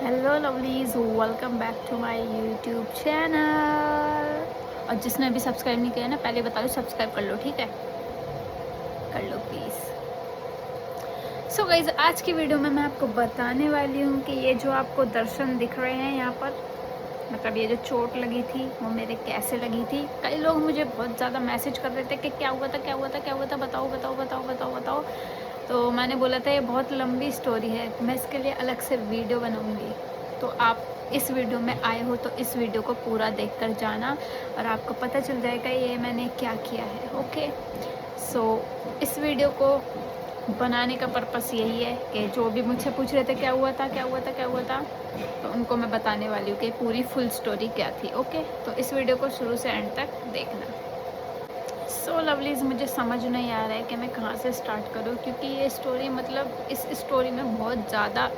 Hello lovelies, welcome back to my YouTube channel. और जिसने अभी सब्सक्राइब नहीं किया ना, पहले बता दो सब्सक्राइब कर लो, ठीक है? कर लो प्लीज़। सो गाइज, आज की वीडियो में मैं आपको बताने वाली हूँ कि ये जो आपको दर्शन दिख रहे हैं यहाँ पर, मतलब ये जो चोट लगी थी वो मेरे कैसे लगी थी। कई लोग मुझे बहुत ज़्यादा मैसेज कर रहे थे कि क्या हुआ था, क्या हुआ था, क्या हुआ था, बताओ बताओ बताओ बताओ बताओ। तो मैंने बोला था ये बहुत लंबी स्टोरी है, मैं इसके लिए अलग से वीडियो बनाऊंगी। तो आप इस वीडियो में आए हो तो इस वीडियो को पूरा देखकर जाना और आपको पता चल जाएगा ये मैंने क्या किया है। ओके, सो इस वीडियो को बनाने का पर्पस यही है कि जो भी मुझसे पूछ रहे थे क्या हुआ था, क्या हुआ था, क्या हुआ था, तो उनको मैं बताने वाली हूँ कि पूरी फुल स्टोरी क्या थी। ओके, तो इस वीडियो को शुरू से एंड तक देखना। सो लवलीज, मुझे समझ नहीं आ रहा है कि मैं कहाँ से स्टार्ट करूँ, क्योंकि ये स्टोरी, मतलब इस स्टोरी में बहुत ज़्यादा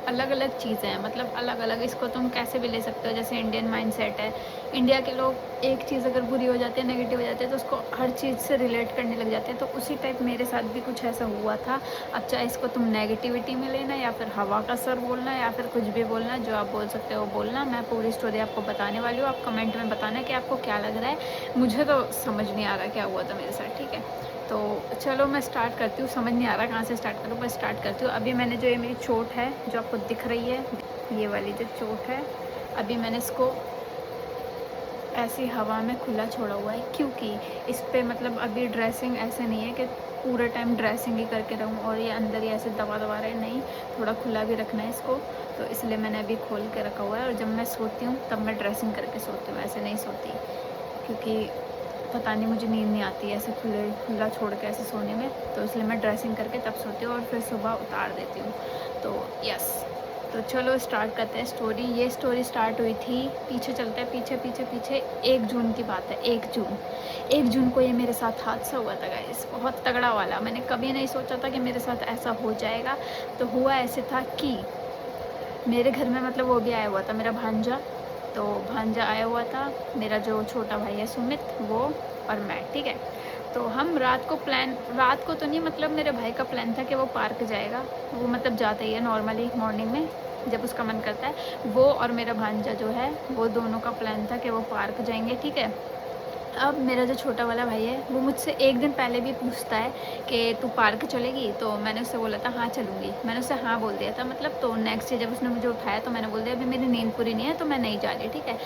अलग अलग चीज़ें हैं। मतलब अलग अलग, इसको तुम कैसे भी ले सकते हो। जैसे इंडियन माइंडसेट है, इंडिया के लोग एक चीज़ अगर बुरी हो जाती है, नेगेटिव हो जाती है, तो उसको हर चीज़ से रिलेट करने लग जाते हैं। तो उसी टाइप मेरे साथ भी कुछ ऐसा हुआ था। अब चाहे इसको तुम नेगेटिविटी में लेना, या फिर हवा का सर बोलना, या फिर कुछ भी बोलना, जो आप बोल सकते हो वो बोलना। मैं पूरी स्टोरी आपको बताने वाली हूँ। आप कमेंट में बताना कि आपको क्या लग रहा है। मुझे तो समझ नहीं आ रहा क्या हुआ था मेरे साथ, ठीक है? तो चलो मैं स्टार्ट करती हूँ। समझ नहीं आ रहा कहाँ से स्टार्ट करूँ, मैं स्टार्ट करती हूँ। अभी मैंने जो ये मेरी चोट है जो आपको दिख रही है, ये वाली जो चोट है, अभी मैंने इसको ऐसी हवा में खुला छोड़ा हुआ है, क्योंकि इस पर मतलब अभी ड्रेसिंग ऐसे नहीं है कि पूरे टाइम ड्रेसिंग ही करके रहूँ और ये अंदर ही ऐसे दबा दबा रहे, नहीं, थोड़ा खुला भी रखना है इसको। तो इसलिए मैंने अभी खोल के रखा हुआ है, और जब मैं सोती हूँ तब मैं ड्रेसिंग करके सोती हूँ, ऐसे नहीं सोती, क्योंकि पता नहीं मुझे नींद नहीं आती है ऐसे खुला छोड़ के ऐसे सोने में। तो इसलिए मैं ड्रेसिंग करके तब सोती हूँ और फिर सुबह उतार देती हूँ। तो यस, तो चलो स्टार्ट करते हैं स्टोरी। ये स्टोरी स्टार्ट हुई थी, पीछे चलते हैं, पीछे पीछे पीछे 1 जून की बात है। 1 जून को ये मेरे साथ हादसा हुआ था गाइस, बहुत तगड़ा वाला। मैंने कभी नहीं सोचा था कि मेरे साथ ऐसा हो जाएगा। तो हुआ ऐसे था कि मेरे घर में, मतलब वो भी आया हुआ था, मेरा भांजा। तो भांजा आया हुआ था, मेरा जो छोटा भाई है सुमित, वो और मैं, ठीक है? तो हम रात को तो नहीं, मतलब मेरे भाई का प्लान था कि वो पार्क जाएगा। वो मतलब जाता ही है नॉर्मली मॉर्निंग में, जब उसका मन करता है। वो और मेरा भांजा जो है, वो दोनों का प्लान था कि वो पार्क जाएंगे, ठीक है? अब मेरा जो छोटा वाला भाई है, वो मुझसे एक दिन पहले भी पूछता है कि तू पार्क चलेगी? तो मैंने उससे बोला था हाँ चलूँगी, मैंने उससे हाँ बोल दिया था। मतलब तो नेक्स्ट डे जब उसने मुझे उठाया तो मैंने बोल दिया अभी मेरी नींद पूरी नहीं है तो मैं नहीं जा रही, ठीक है?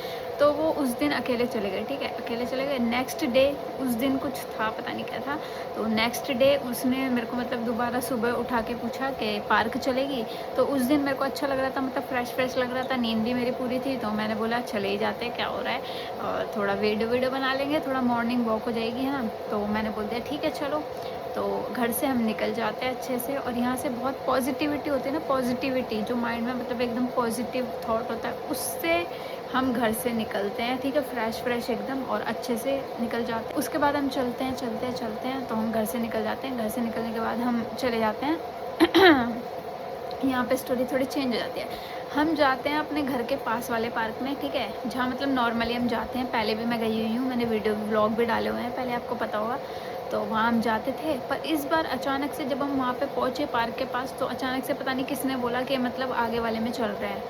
तो वो उस दिन अकेले चले गए, ठीक है? अकेले चले गए। नेक्स्ट डे, उस दिन कुछ था, पता नहीं क्या था। तो नेक्स्ट डे उसने मेरे को मतलब दोबारा सुबह उठा के पूछा कि पार्क चलेगी? तो उस दिन मेरे को अच्छा लग रहा था, मतलब फ्रेश लग रहा था, नींद भी मेरी पूरी थी। तो मैंने बोला चले ही जाते, क्या हो रहा है, और थोड़ा वीडियो बना लेंगे, थोड़ा मॉर्निंग वॉक हो जाएगी। हाँ, तो मैंने बोल दिया ठीक है चलो। तो घर से हम निकल जाते हैं अच्छे से, और यहाँ से बहुत पॉजिटिविटी होती है ना, पॉजिटिविटी जो माइंड में, मतलब एकदम पॉजिटिव थॉट होता है, उससे हम घर से निकलते हैं, ठीक है? फ्रेश एकदम, और अच्छे से निकल जाते हैं। उसके बाद हम चलते हैं, तो हम घर से निकल जाते हैं। घर से निकलने के बाद हम चले जाते हैं यहाँ पे स्टोरी थोड़ी चेंज हो जाती है। हम जाते हैं अपने घर के पास वाले पार्क में, ठीक है? जहाँ मतलब नॉर्मली हम जाते हैं, पहले भी मैं गई हुई हूँ, मैंने वीडियो व्लॉग भी डाले हुए हैं पहले, आपको पता होगा। तो वहाँ हम जाते थे, पर इस बार अचानक से जब हम वहाँ पे पहुँचे पार्क के पास, तो अचानक से पता नहीं किसने बोला कि मतलब आगे वाले में चल रहे हैं।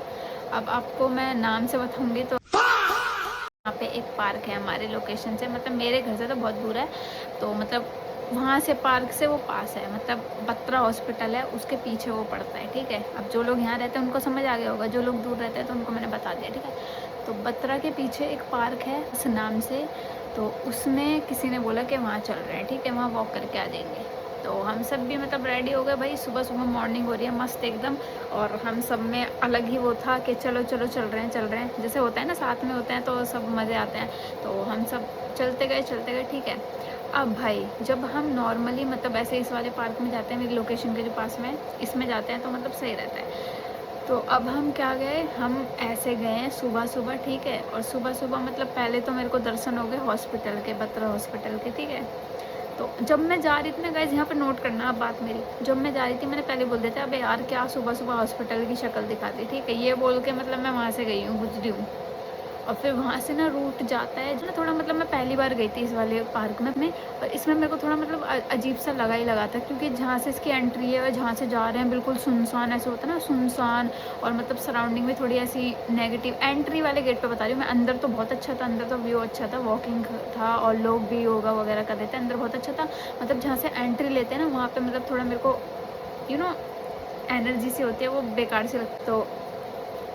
अब आपको मैं नाम से बताऊँगी तो यहाँ पे एक पार्क है हमारे लोकेशन से, मतलब मेरे घर से तो बहुत दूर है। तो मतलब वहाँ से, पार्क से वो पास है, मतलब बत्रा हॉस्पिटल है उसके पीछे वो पड़ता है, ठीक है? अब जो लोग यहाँ रहते हैं उनको समझ आ गया होगा, जो लोग दूर रहते हैं तो उनको मैंने बता दिया, ठीक है? तो बत्रा के पीछे एक पार्क है उस नाम से। तो उसमें किसी ने बोला कि वहाँ चल रहे हैं, ठीक है? वहाँ वॉक करके आ जाएंगे। तो हम सब भी मतलब रेडी हो गए भाई, सुबह सुबह मॉर्निंग हो रही है मस्त एकदम। और हम सब में अलग ही वो था कि चलो चलो चल रहे हैं, जैसे होता है ना, साथ में होते हैं तो सब मज़े आते हैं। तो हम सब चलते गए, ठीक है? अब भाई जब हम नॉर्मली मतलब ऐसे इस वाले पार्क में जाते हैं, मेरी लोकेशन के जो पास में, इसमें जाते हैं तो मतलब सही रहता है। तो अब हम क्या गए, हम ऐसे गए हैं सुबह, ठीक है? और सुबह मतलब पहले तो मेरे को दर्शन हो गए हॉस्पिटल के, बत्रा हॉस्पिटल के, ठीक है? तो जब मैं जा रही थी ना गाइस, यहाँ पे नोट करना अब बात मेरी, जब मैं जा रही थी मैंने पहले बोल दिया था अबे यार क्या सुबह हॉस्पिटल की शक्ल दिखाती, ठीक है? ये बोल के मतलब मैं वहाँ से गई हूँ, गुजरी हूँ। और फिर वहाँ से ना रूट जाता है जो ना थोड़ा, मतलब मैं पहली बार गई थी इस वाले पार्क में, और इसमें मेरे को थोड़ा मतलब अजीब सा लगा था, क्योंकि जहाँ से इसकी एंट्री है और जहाँ से जा रहे हैं बिल्कुल सुनसान ऐसे होता है ना, सुनसान, और मतलब सराउंडिंग में थोड़ी ऐसी नेगेटिव। एंट्री वाले गेट पे बता रही हूँ मैं, अंदर तो बहुत अच्छा था, अंदर तो व्यू अच्छा था, वॉकिंग था और लोग भी योगा वगैरह कर रहे थे, अंदर बहुत अच्छा था। मतलब जहाँ से एंट्री लेते हैं ना वहाँ पर मतलब थोड़ा मेरे को एनर्जी सी होती है, वो बेकार से लगती, तो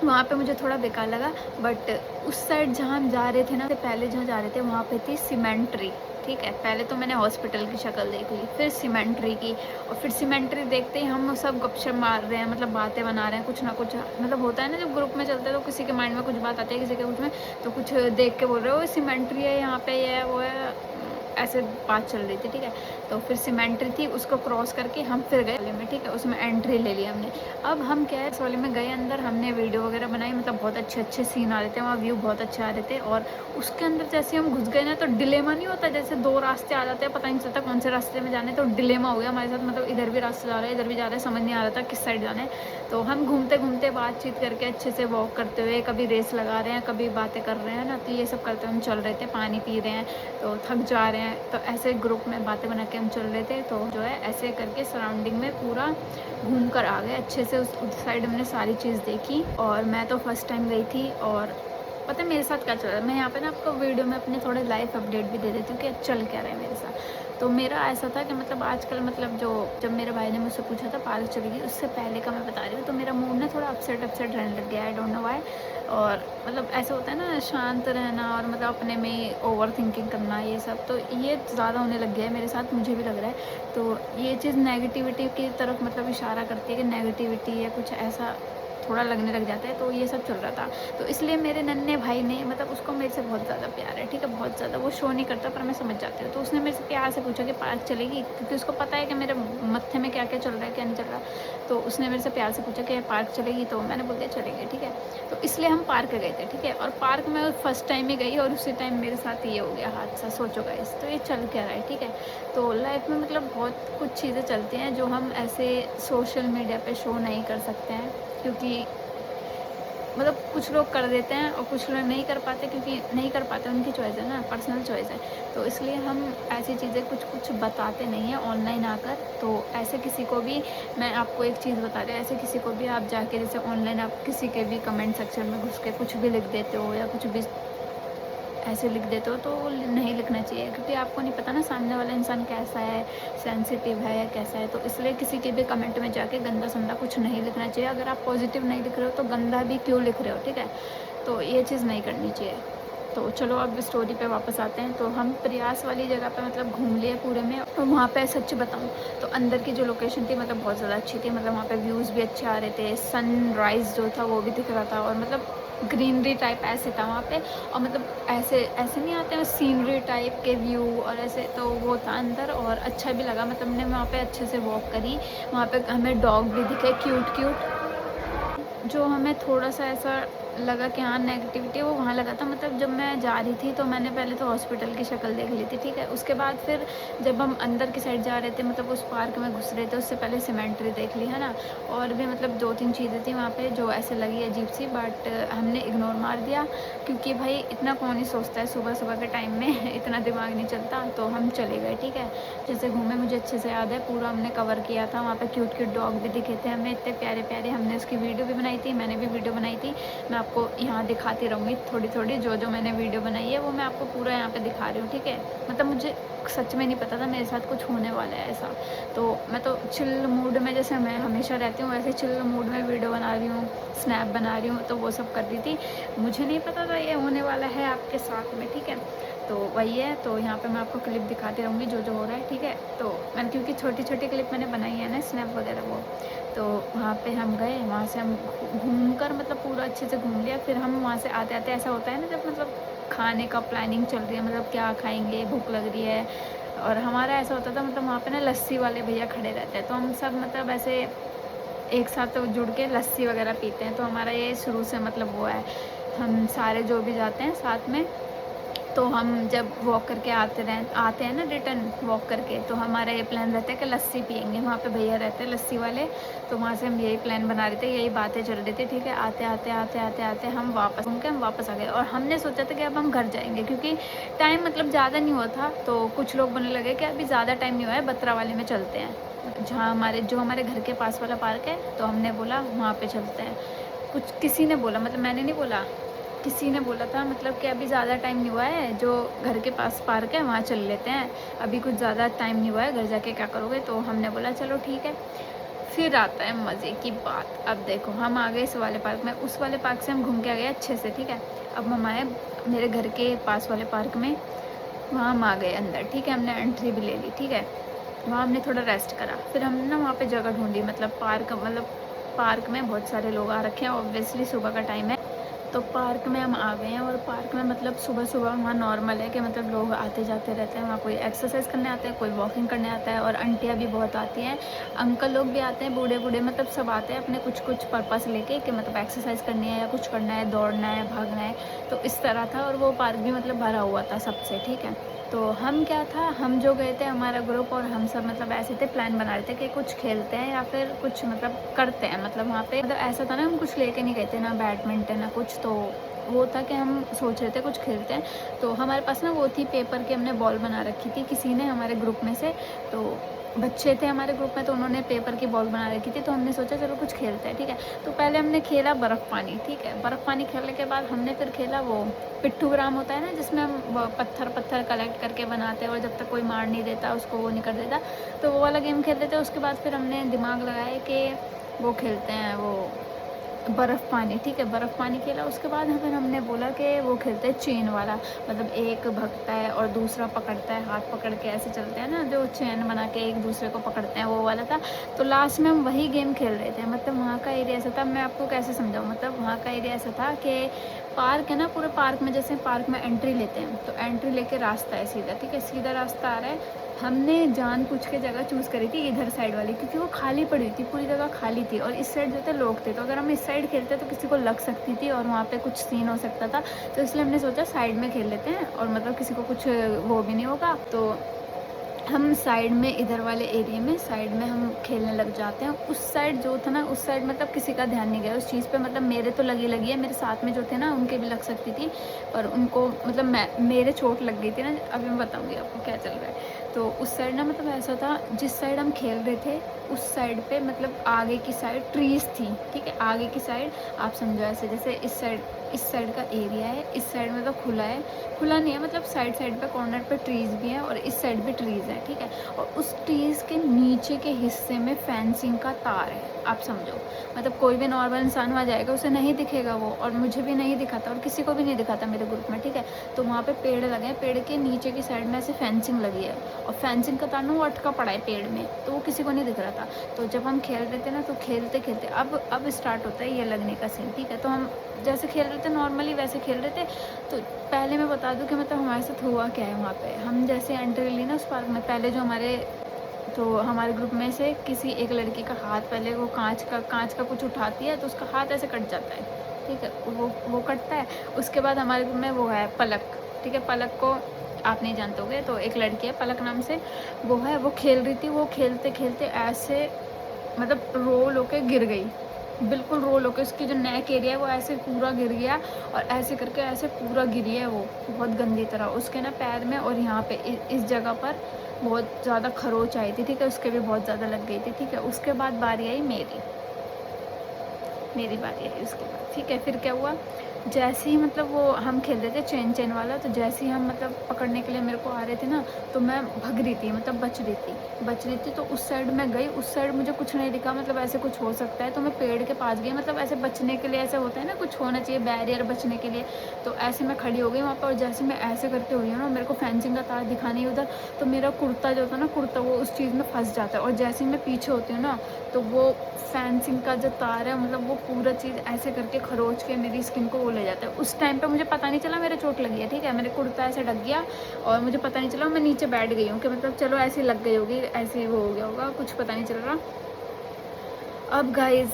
वहाँ पे मुझे थोड़ा बेकार लगा। बट उस साइड जहाँ हम जा रहे थे ना, पहले जहाँ जा रहे थे वहाँ पे थी सीमेंट्री, ठीक है। पहले तो मैंने हॉस्पिटल की शक्ल देख ली, फिर सीमेंट्री की, और फिर सीमेंट्री देखते ही हम सब गपशप मार रहे हैं, मतलब बातें बना रहे हैं, कुछ ना कुछ मतलब होता है ना जब ग्रुप में चलते हैं तो किसी के माइंड में कुछ बात आती है, किसी के कुछ में, तो कुछ देख के बोल रहे हो सीमेंट्री है यहाँ पे, ये है वो है, ऐसे बात चल रही थी, ठीक है। तो फिर सीमेंट्री थी, उसको क्रॉस करके हम फिर गए वाले में, ठीक है, उसमें एंट्री ले ली हमने। अब हम क्या है, इस वाले में गए अंदर, हमने वीडियो वगैरह बनाई, मतलब बहुत अच्छे अच्छे सीन आ रहे थे वहाँ, व्यू बहुत अच्छे आ रहे थे। और उसके अंदर जैसे हम घुस गए ना तो डिलेमा नहीं होता, जैसे दो रास्ते आ जाते हैं, पता नहीं चलता कौन से रास्ते में जाने, तो डिलेमा हो गया हमारे साथ, मतलब इधर भी रास्ते जा रहे हैं, इधर भी जा रहे हैं, समझ नहीं आ रहा था किस साइड जाना है। तो हम घूमते घूमते बातचीत करके अच्छे से वॉक करते हुए, कभी रेस लगा रहे हैं, कभी बातें कर रहे हैं ना, तो ये सब करते हुए हम चल रहे थे, पानी पी रहे हैं, तो थक जा रहे हैं, तो ऐसे ग्रुप में बातें बना के हम चल रहे थे। तो जो है ऐसे करके सराउंडिंग में पूरा घूम कर आ गए अच्छे से, उस साइड हमने सारी चीज़ देखी। और मैं तो फर्स्ट टाइम गई थी, और पता है मेरे साथ क्या चल रहा है, मैं यहाँ पे ना आपको वीडियो में अपने थोड़े लाइव अपडेट भी दे देती हूँ कि चल क्या रहा है मेरे साथ। तो मेरा ऐसा था कि मतलब आजकल मतलब जब मेरे भाई ने मुझसे पूछा था पार्क चलेगी, उससे पहले का मैं बता रही हूँ, तो मेरा मूड ना थोड़ा अपसेट रहने लग गया, आई डोंट नो व्हाई। और मतलब ऐसा होता है ना शांत रहना और मतलब अपने में ओवर थिंकिंग करना, ये सब तो ये ज़्यादा होने लग गया है मेरे साथ, मुझे भी लग रहा है। तो ये चीज़ नेगेटिविटी की तरफ मतलब इशारा करती है कि नेगेटिविटी या कुछ ऐसा थोड़ा लगने लग जाता है, तो ये सब चल रहा था। तो इसलिए मेरे नन्हे भाई ने, मतलब उसको मेरे से बहुत ज़्यादा प्यार है, ठीक है, बहुत ज़्यादा, वो शो नहीं करता पर मैं समझ जाती हूँ। तो उसने मेरे से प्यार से पूछा कि पार्क चलेगी, क्योंकि उसको पता है कि मेरे मत्थे में क्या क्या चल रहा है क्या नहीं चल रहा। तो उसने मेरे से प्यार से पूछा कि पार्क चलेगी, तो मैंने बोल दिया चलेंगे, ठीक है। तो इसलिए हम पार्क गए थे, ठीक है। और पार्क में फर्स्ट टाइम ही गई और उसी टाइम मेरे साथ ये हो गया हादसा, सोचो गाइस। तो ये चल क्या रहा है, ठीक है। तो लाइफ में मतलब बहुत कुछ चीज़ें चलती हैं जो हम ऐसे सोशल मीडिया पे शो नहीं कर सकते हैं, क्योंकि मतलब कुछ लोग कर देते हैं और कुछ लोग नहीं कर पाते, क्योंकि नहीं कर पाते उनकी चॉइस है ना, पर्सनल चॉइस है। तो इसलिए हम ऐसी चीज़ें कुछ बताते नहीं हैं ऑनलाइन आकर। तो ऐसे किसी को भी, मैं आपको एक चीज़ बता रही हूँ, ऐसे किसी को भी आप जाके जैसे ऑनलाइन आप किसी के भी कमेंट सेक्शन में घुस के कुछ भी लिख देते हो या कुछ भी ऐसे लिख देते हो, तो नहीं लिखना चाहिए, क्योंकि आपको नहीं पता ना सामने वाला इंसान कैसा है, सेंसिटिव है या कैसा है। तो इसलिए किसी के भी कमेंट में जाके गंदा संदा कुछ नहीं लिखना चाहिए। अगर आप पॉजिटिव नहीं लिख रहे हो तो गंदा भी क्यों लिख रहे हो, ठीक है। तो ये चीज़ नहीं करनी चाहिए। तो चलो अब स्टोरी पे वापस आते हैं। तो हम प्रयास वाली जगह पे मतलब घूम लिए पूरे में, और वहाँ पे सच बताऊँ तो अंदर की जो लोकेशन थी मतलब बहुत ज़्यादा अच्छी थी, मतलब वहाँ पे व्यूज़ भी अच्छे आ रहे थे, सनराइज़ जो था वो भी दिख रहा था, और मतलब ग्रीनरी टाइप ऐसे था वहाँ पे। और मतलब ऐसे ऐसे नहीं आते हैं सीनरी टाइप के व्यू और ऐसे, तो वो था अंदर और अच्छा भी लगा। मतलब हमने वहाँ पे अच्छे से वॉक करी, वहाँ पे हमें डॉग भी दिखे क्यूट क्यूट। जो हमें थोड़ा सा ऐसा लगा कि हाँ नेगेटिविटी, वो वहाँ लगा था। मतलब जब मैं जा रही थी तो मैंने पहले तो हॉस्पिटल की शक्ल देख ली थी, ठीक है। उसके बाद फिर जब हम अंदर की साइड जा रहे थे, मतलब उस पार्क में घुस रहे थे, उससे पहले सीमेंट्री देख ली है ना। और भी मतलब 2-3 चीज़ें थी वहाँ पे जो ऐसे लगी अजीब सी, बट हमने इग्नोर मार दिया, क्योंकि भाई इतना कौन ही सोचता है सुबह सुबह के टाइम में इतना दिमाग नहीं चलता। तो हम चले गए, ठीक है। जैसे घूमे मुझे अच्छे से याद है, पूरा हमने कवर किया था। वहाँ पे क्यूट क्यूट डॉग भी दिखे थे हमें, इतने प्यारे प्यारे। हमने उसकी वीडियो भी बनाई थी, मैंने भी वीडियो बनाई थी। मैं आपको यहाँ दिखाती रहूँगी थोड़ी थोड़ी, जो मैंने वीडियो बनाई है वो मैं आपको पूरा यहाँ पे दिखा रही हूँ, ठीक है। मतलब मुझे सच में नहीं पता था मेरे साथ कुछ होने वाला है ऐसा। तो मैं तो चिल मूड में, जैसे मैं हमेशा रहती हूँ वैसे चिल मूड में वीडियो बना रही हूँ, स्नैप बना रही हूँ, तो वो सब कर रही थी। मुझे नहीं पता था ये होने वाला है आपके साथ में, ठीक है। तो वही है। तो यहाँ पे मैं आपको क्लिप दिखाती रहूँगी जो हो रहा है, ठीक है। तो मैंने क्योंकि छोटी छोटी क्लिप मैंने बनाई है ना स्नैप वगैरह वो, तो वहाँ पे हम गए, वहाँ से हम घूम कर मतलब पूरा अच्छे से घूम लिया। फिर हम वहाँ से आते आते, ऐसा होता है ना जब मतलब खाने का प्लानिंग चल रही है, मतलब क्या खाएंगे, भूख लग रही है। और हमारा ऐसा होता था, मतलब वहाँ पे ना लस्सी वाले भैया खड़े रहते हैं, तो हम सब मतलब ऐसे एक साथ तो जुड़ के लस्सी वगैरह पीते हैं। तो हमारा ये शुरू से मतलब वो है, हम सारे जो भी जाते हैं साथ में, तो हम जब वॉक करके आते हैं ना रिटर्न वॉक करके, तो हमारा ये प्लान रहता है कि लस्सी पियेंगे। वहाँ पे भैया रहते हैं लस्सी वाले, तो वहाँ से हम यही प्लान बना रहे थे, यही बातें चल रही थी, ठीक है। आते आते हम वापस घूम के हम वापस आ गए, और हमने सोचा था कि अब हम घर जाएंगे, क्योंकि टाइम मतलब ज़्यादा नहीं हुआ था। तो कुछ लोग बोलने लगे कि अभी ज़्यादा टाइम नहीं हुआ है, बत्रा वाले में चलते हैं, जहाँ हमारे घर के पास वाला पार्क है। तो हमने बोला वहाँ पे चलते हैं। कुछ किसी ने बोला, मतलब मैंने नहीं बोला, किसी ने बोला था, मतलब कि अभी ज़्यादा टाइम नहीं हुआ है, जो घर के पास पार्क है वहाँ चल लेते हैं, अभी कुछ ज़्यादा टाइम नहीं हुआ है, घर जाके क्या करोगे। तो हमने बोला चलो ठीक है। फिर आता है मज़े की बात। अब देखो हम आ गए इस वाले पार्क में, उस वाले पार्क से हम घूम के आ गए अच्छे से, ठीक है। अब हम आए मेरे घर के पास वाले पार्क में, वहाँ हम आ गए अंदर, ठीक है। हमने एंट्री भी ले ली, ठीक है। वहाँ हमने थोड़ा रेस्ट करा, फिर हमने ना वहाँ पे जगह ढूंढी, मतलब पार्क में बहुत सारे लोग आ रखे हैं, ऑब्वियसली सुबह का टाइम है। तो पार्क में हम आ गए हैं, और पार्क में मतलब सुबह सुबह वहाँ नॉर्मल है कि मतलब लोग आते जाते रहते हैं। वहाँ कोई एक्सरसाइज करने आता है, कोई वॉकिंग करने आता है, और आंटियाँ भी बहुत आती हैं, अंकल लोग भी आते हैं, बूढ़े बूढ़े मतलब सब आते हैं अपने कुछ पर्पस लेके, कि मतलब एक्सरसाइज करनी है या कुछ करना है, दौड़ना है, भागना है। तो इस तरह था, और वो पार्क भी मतलब भरा हुआ था सबसे, ठीक है। तो हम क्या था, हम जो गए थे हमारा ग्रुप, और हम सब मतलब ऐसे थे, प्लान बना रहे थे कि कुछ खेलते हैं या फिर कुछ मतलब करते हैं। मतलब वहाँ पे मतलब ऐसा था ना, हम कुछ लेके नहीं गए थे, ना बैडमिंटन ना कुछ। तो वो था कि हम सोच रहे थे कुछ खेलते हैं। तो हमारे पास ना वो थी पेपर की, हमने बॉल बना रखी थी किसी ने हमारे ग्रुप में से। तो बच्चे थे हमारे ग्रुप में, तो उन्होंने पेपर की बॉल बना रखी थी। तो हमने सोचा चलो कुछ खेलते हैं, ठीक है। तो पहले हमने खेला बर्फ़ पानी, ठीक है। बर्फ़ पानी खेलने के बाद हमने फिर खेला वो पिट्ठूग्राम होता है ना, जिसमें हम पत्थर कलेक्ट करके बनाते हैं, और जब तक कोई मार नहीं देता उसको वो नहीं कर देता, तो वो वाला गेम खेलते थे। उसके बाद फिर हमने दिमाग लगाया कि वो खेलते हैं, वो बर्फ़ पानी, ठीक है। बर्फ़ पानी खेला, उसके बाद फिर हमने बोला कि वो खेलते हैं चेन वाला, मतलब एक भगता है और दूसरा पकड़ता है, हाथ पकड़ के ऐसे चलते हैं ना, जो चेन बना के एक दूसरे को पकड़ते हैं, वो वाला था। तो लास्ट में हम वही गेम खेल रहे थे। मतलब वहाँ का एरिया ऐसा था, मैं आपको कैसे समझाऊँ, मतलब वहाँ का एरिया ऐसा था कि पार्क है ना, पूरे पार्क में जैसे पार्क में एंट्री लेते हैं, तो एंट्री लेके रास्ता है सीधा, ठीक है, सीधा रास्ता आ रहा है। हमने जानबूझ के जगह चूज़ करी थी इधर साइड वाली, क्योंकि वो खाली पड़ी हुई थी, पूरी जगह खाली थी, और इस साइड जो थे लोग थे। तो अगर हम इस साइड खेलते तो किसी को लग सकती थी, और वहाँ पे कुछ सीन हो सकता था। तो इसलिए हमने सोचा साइड में खेल लेते हैं, और मतलब किसी को कुछ वो भी नहीं होगा। तो हम साइड में, इधर वाले एरिया में साइड में हम खेलने लग जाते हैं। उस साइड जो था ना, उस साइड मतलब किसी का ध्यान नहीं गया उस चीज़ पे। मतलब मेरे तो लगी है, मेरे साथ में जो थे ना उनके भी लग सकती थी, पर उनको मतलब मेरे चोट लग गई थी ना। अभी मैं बताऊंगी आपको क्या चल रहा है। तो उस साइड ना मतलब ऐसा था, जिस साइड हम खेल रहे थे उस साइड पे मतलब आगे की साइड ट्रीज़ थी, ठीक है। आगे की साइड आप समझो ऐसे, जैसे इस साइड का एरिया है, इस साइड मतलब खुला है, खुला नहीं है, मतलब साइड पे कॉर्नर पे ट्रीज़ भी हैं, और इस साइड भी ट्रीज़ हैं, ठीक है। और उस ट्रीज़ के नीचे के हिस्से में फेंसिंग का तार है, आप समझो। मतलब कोई भी नॉर्मल इंसान वहाँ जाएगा उसे नहीं दिखेगा वो, और मुझे भी नहीं दिखा था, और किसी को भी नहीं दिखा था मेरे ग्रुप में, ठीक है। तो वहाँ पे पेड़ लगे हैं, पेड़ के नीचे की साइड में ऐसे फेंसिंग लगी है, और फेंसिंग का तार ना वो अटका पड़ा है पेड़ में, तो वो किसी को नहीं दिख रहा था। तो जब हम खेल रहे थे ना, तो खेलते खेलते अब स्टार्ट होता है ये लगने का सीन, ठीक है। तो हम जैसे खेल रहे थे नॉर्मली वैसे खेल रहे थे। तो पहले मैं बता दूं कि मतलब हमारे साथ हुआ क्या है। वहाँ पे हम जैसे एंट्री ली ना उस पार्क में, पहले जो हमारे ग्रुप में से किसी एक लड़की का हाथ, पहले वो कांच का कुछ उठाती है, तो उसका हाथ ऐसे कट जाता है, ठीक है। वो कटता है। उसके बाद हमारे ग्रुप में वो है पलक, ठीक है। पलक को आप नहीं जानते होगे, तो एक लड़की है पलक नाम से, वो है, वो खेल रही थी। वो खेलते खेलते ऐसे मतलब रोल होके गिर गई, बिल्कुल रोल होके। उसकी जो नेक एरिया है वो ऐसे पूरा गिर गया, और ऐसे करके ऐसे पूरा गिरी है वो बहुत गंदी तरह। उसके ना पैर में और यहाँ पे इस जगह पर बहुत ज़्यादा खरोच आई थी, ठीक है। उसके भी बहुत ज़्यादा लग गई थी, ठीक है। उसके बाद बारी आई मेरी बारी आई उसके बाद, ठीक है। फिर क्या हुआ, जैसे ही मतलब वो हम खेल रहे थे चेन वाला, तो जैसे ही हम मतलब पकड़ने के लिए मेरे को आ रहे थे ना, तो मैं भग रही थी, मतलब बच रही थी। तो उस साइड मैं गई, उस साइड मुझे कुछ नहीं दिखा, मतलब ऐसे कुछ हो सकता है, तो मैं पेड़ के पास गई, मतलब ऐसे बचने के लिए, ऐसे होता है ना कुछ होना चाहिए बैरियर बचने के लिए। तो ऐसे मैं खड़ी हो गई वहाँ पर, और जैसे मैं ऐसे करके हुई हूँ ना, मेरे को फेंसिंग का तार दिखा नहीं उधर, तो मेरा कुर्ता जो था ना, कुर्ता वो उस चीज़ में फंस जाता है, और जैसे ही मैं पीछे होती हूँ ना, तो वो फेंसिंग का जो तार है, मतलब वो पूरा चीज़ ऐसे करके खरोच के मेरी स्किन को वो ले जाता है। उस टाइम पे मुझे पता नहीं चला मेरे चोट लगी है, ठीक है। मेरे कुर्ता ऐसे ढक गया, और मुझे पता नहीं चला, मैं नीचे बैठ गई हूँ कि मतलब चलो ऐसे लग गई होगी, ऐसे वो हो गया होगा, कुछ पता नहीं चल रहा। अब गाइज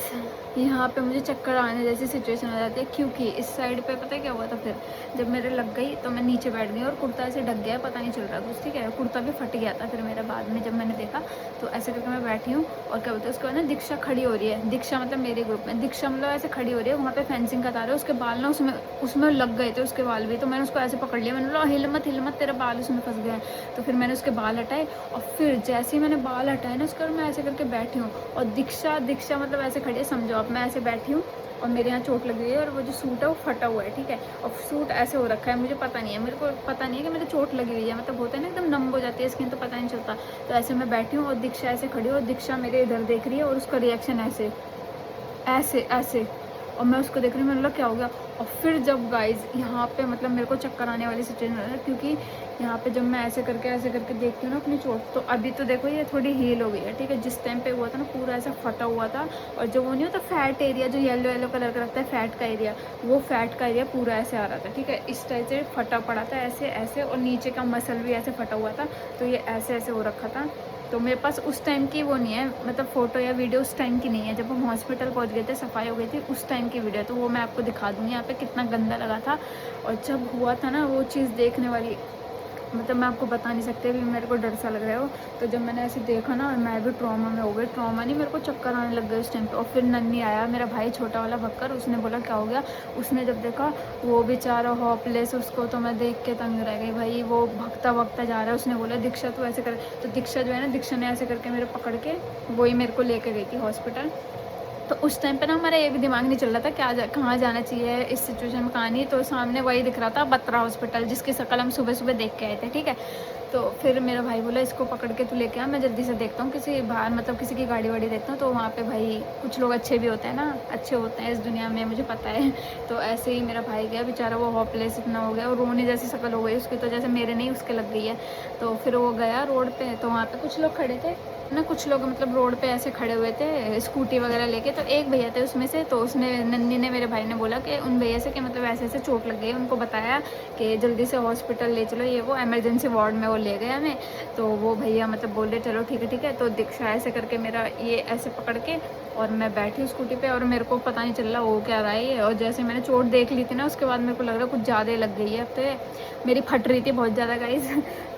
यहाँ पे मुझे चक्कर आने जैसी सिचुएशन हो जाती है, क्योंकि इस साइड पे पता है क्या हुआ था। फिर जब मेरे लग गई तो मैं नीचे बैठ गई और कुर्ता ऐसे ढक गया, पता नहीं चल रहा कुछ, ठीक है, कुर्ता भी फट गया था। फिर मेरा बाद में जब मैंने देखा तो ऐसे करके मैं बैठी हूँ, और क्या बोलते हैं उसके बाद ना दीक्षा खड़ी हो रही है। दीक्षा मतलब मेरे ग्रुप में दीक्षा मतलब ऐसे खड़ी हो रही है, वहाँ पे फेंसिंग का तार है, उसके बाल ना उसमें उसमें लग गए थे, उसके बाल भी। तो मैंने उसको ऐसे पकड़ लिया, मैंने बोला हिल मत हिल मत, तेरा बाल उसमें फंस गया है। तो फिर मैंने उसके बाल हटाए, और फिर जैसे ही मैंने बाल हटाए ना उसके बाद मैं ऐसे करके बैठी हूँ, और दीक्षा दीक्षा मतलब ऐसे खड़ी है, समझो आप, मैं ऐसे बैठी हूँ और मेरे यहाँ चोट लगी हुई है, और वो जो सूट है वो फटा हुआ है, ठीक है, और सूट ऐसे हो रखा है, मुझे पता नहीं है, मेरे को पता नहीं है कि मेरे चोट लगी हुई है, मतलब होता है ना एकदम नम हो जाती है स्किन, तो पता नहीं चलता। तो ऐसे मैं बैठी हूँ और दीक्षा ऐसे खड़ी हो, और दीक्षा मेरे इधर देख रही है, और उसका रिएक्शन ऐसे ऐसे ऐसे, और मैं उसको देख रही हूँ, मैंने बोला क्या हो गया। और फिर जब गाइज यहाँ पे मतलब मेरे को चक्कर आने वाली सिचुएशन हो रहा है, क्योंकि यहाँ पे जब मैं ऐसे करके देखती हूँ ना अपनी चोट, तो अभी तो देखो ये थोड़ी हील हो गई है, ठीक है। जिस टाइम पे हुआ था ना पूरा ऐसा फटा हुआ था, और जो वो नहीं होता फैट एरिया जो येलो येलो कलर का लगता है फैट का एरिया, वो फैट का एरिया पूरा ऐसे आ रहा था, ठीक है, इस टाइप से फटा पड़ा था ऐसे ऐसे, और नीचे का मसल भी ऐसे फटा हुआ था, तो ये ऐसे ऐसे हो रखा था। तो मेरे पास उस टाइम की वो नहीं है, मतलब फ़ोटो या वीडियो उस टाइम की नहीं है, जब हम हॉस्पिटल पहुंच गए थे, सफाई हो गई थी, उस टाइम की वीडियो, तो वो मैं आपको दिखा दूँगी यहाँ पे कितना गंदा लगा था। और जब हुआ था ना वो चीज़ देखने वाली, मतलब मैं आपको बता नहीं सकती, अभी मेरे को डर सा लग रहा है वो। तो जब मैंने ऐसे देखा ना, मैं भी ट्रॉमा में हो गई, ट्रॉमा नहीं, मेरे को चक्कर आने लग गए उस टाइम पे। और फिर नन्ही आया मेरा भाई छोटा वाला भक्कर, उसने बोला क्या हो गया। उसने जब देखा वो बेचारा हॉपलेस, उसको तो मैं देख के तंग रह गई भाई, वो भगता भगता जा रहा है। उसने बोला दीक्षा तू ऐसे कर, तो दीक्षा जो है ना, दीक्षा ने ऐसे करके मेरे पकड़ के वही मेरे को लेके गई थी हॉस्पिटल। तो उस टाइम पे ना हमारा ये भी दिमाग नहीं चल रहा था कहाँ जाना चाहिए इस सिचुएशन में, कहाँ नहीं। तो सामने वही दिख रहा था बत्रा हॉस्पिटल, जिसकी शक्ल हम सुबह सुबह देख के आए थे, ठीक है। तो फिर मेरा भाई बोला इसको पकड़ के तू लेके आ, मैं जल्दी से देखता हूँ किसी बाहर, मतलब किसी की गाड़ी वाड़ी देखता हूँ। तो वहाँ पे भाई कुछ लोग अच्छे भी होते हैं ना, अच्छे होते हैं इस दुनिया में, मुझे पता है। तो ऐसे ही मेरा भाई गया, बेचारा वो हॉपलेस इतना हो गया, और रोने जैसी शक्ल हो गई उसकी, तो जैसे मेरे नहीं उसके लग गई है। तो फिर वो गया रोड पे, तो वहाँ पे कुछ लोग खड़े थे ना, कुछ लोग मतलब रोड पे ऐसे खड़े हुए थे स्कूटी वगैरह लेके। तो एक भैया थे उसमें से, तो उसने नन्नी ने मेरे भाई ने बोला कि उन भैया से कि मतलब ऐसे ऐसे चोट लग गई, उनको बताया कि जल्दी से हॉस्पिटल ले चलो, ये वो इमरजेंसी वार्ड में वो ले गए हमें। तो वो भैया मतलब बोल रहे चलो ठीक है। तो दीक्षा ऐसे करके मेरा ये ऐसे पकड़ के, और मैं बैठी हूँ स्कूटी पे, और मेरे को पता नहीं चल रहा वो क्या रहा है। और जैसे मैंने चोट देख ली थी ना, उसके बाद मेरे को लग रहा कुछ ज़्यादा ही लग गई है। अब तो मेरी फट रही थी बहुत ज़्यादा गाइस।